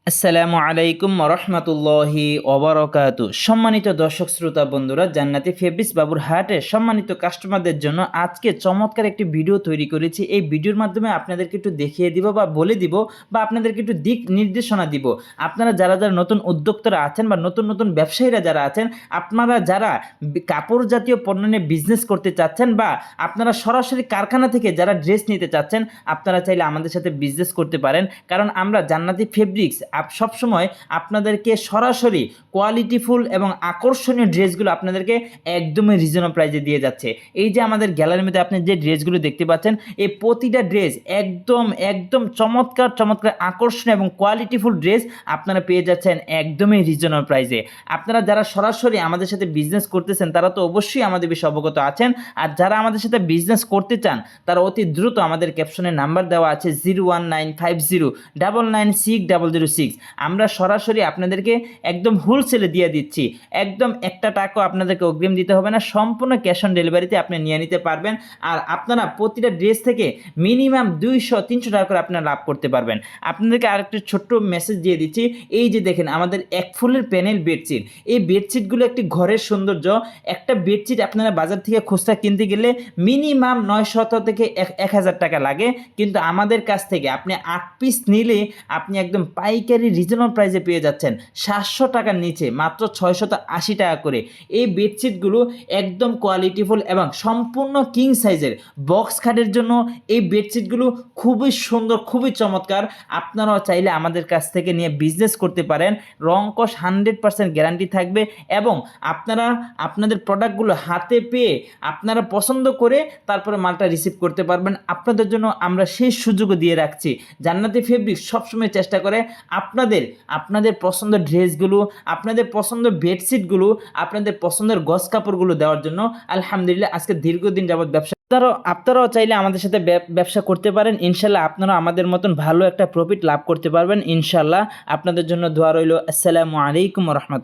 আসসালামু আলাইকুম রহমতুল্লাহি ওবরাকাতু। সম্মানিত দর্শক শ্রোতা বন্ধুরা, জান্নাতি ফেব্রিক্স বাবুর হাটের সম্মানিত কাস্টমারদের জন্য আজকে চমৎকার একটি ভিডিও তৈরি করেছি। এই ভিডিওর মাধ্যমে আপনাদেরকে একটু দেখিয়ে দিব বা বলে দিব বা আপনাদেরকে একটু দিক নির্দেশনা দিব। আপনারা যারা যারা নতুন উদ্যোক্তারা আছেন বা নতুন নতুন ব্যবসায়ীরা যারা আছেন, আপনারা যারা কাপড় জাতীয় পণ্য নিয়ে বিজনেস করতে চাচ্ছেন বা আপনারা সরাসরি কারখানা থেকে যারা ড্রেস নিতে চাচ্ছেন, আপনারা চাইলে আমাদের সাথে বিজনেস করতে পারেন। কারণ আমরা জান্নাতি ফেব্রিক্স সবসময় আপনাদেরকে সরাসরি কোয়ালিটিফুল এবং আকর্ষণীয় ড্রেসগুলো আপনাদেরকে একদমই রিজনেবল প্রাইসে দিয়ে যাচ্ছে। এই যে আমাদের গ্যালারির মধ্যে আপনি যে ড্রেসগুলো দেখতে পাচ্ছেন, এই প্রতিটা ড্রেস একদম একদম চমৎকার চমৎকার আকর্ষণীয় এবং কোয়ালিটিফুল ড্রেস আপনারা পেয়ে যাচ্ছেন একদমই রিজনেবল প্রাইসে। আপনারা যারা সরাসরি আমাদের সাথে বিজনেস করতেছেন তারা তো অবশ্যই আমাদের বিষয়ে অবগত আছেন, আর যারা আমাদের সাথে বিজনেস করতে চান তারা অতি দ্রুত আমাদের ক্যাপশনে নাম্বার দেওয়া আছে 01950996006। আমরা সরাসরি আপনাদেরকে একদম হোলসেলে দিয়ে দিচ্ছি। একদম একটা টাকাও আপনাদেরকে অগ্রিম দিতে হবে না, সম্পূর্ণ ক্যাশ অন ডেলিভারিতে আপনি নিয়ে নিতে পারবেন। আর আপনারা প্রতিটা ড্রেস থেকে মিনিমাম 200-300 টাকা করে আপনারা লাভ করতে পারবেন। আপনাদেরকে আরেকটি ছোট্ট মেসেজ দিয়ে দিচ্ছি। এই যে দেখেন আমাদের এক ফুলের প্যানেল বেডশিট, এই বেডশিটগুলো একটি ঘরের সৌন্দর্য। একটা বেডশিট আপনারা বাজার থেকে খুচরা কিনতে গেলে মিনিমাম 900 থেকে 1000 টাকা লাগে, কিন্তু আমাদের কাছ থেকে আপনি 8 পিস নিলে আপনি একদম পাইকারি রিজনেবল প্রাইসে পেয়ে যাচ্ছেন 700 টাকার নিচে, মাত্র 680 টাকা করে। এই বেডশিটগুলো একদম কোয়ালিটিফুল এবং সম্পূর্ণ কিং সাইজের। বক্স খাটের জন্য এই বেডশিটগুলো খুবই সুন্দর, খুবই চমৎকার। আপনারাও চাইলে আমাদের কাছ থেকে নিয়ে বিজনেস করতে পারেন। রংকশ 100% গ্যারান্টি থাকবে এবং আপনারা আপনাদের প্রোডাক্টগুলো হাতে পেয়ে আপনারা পছন্দ করে তারপরে মালটা রিসিভ করতে পারবেন। আপনাদের জন্য আমরা সেই সুযোগও দিয়ে রাখছি। জান্নাতি ফেব্রিক্স সবসময় চেষ্টা করে আপনাদের পছন্দের ড্রেসগুলো, আপনাদের পছন্দের বেডশিটগুলো, আপনাদের পছন্দের গস কাপড়গুলো দেওয়ার জন্য। আলহামদুলিল্লাহ আজকে দীর্ঘদিন যাবৎ ব্যবসা আপনারাও চাইলে আমাদের সাথে ব্যবসা করতে পারেন। ইনশাল্লাহ আপনারা আমাদের মতন ভালো একটা প্রফিট লাভ করতে পারবেন ইনশাল্লাহ। আপনাদের জন্য দোয়া রইল। আসসালামু আলাইকুম রহমতুল্লাহ।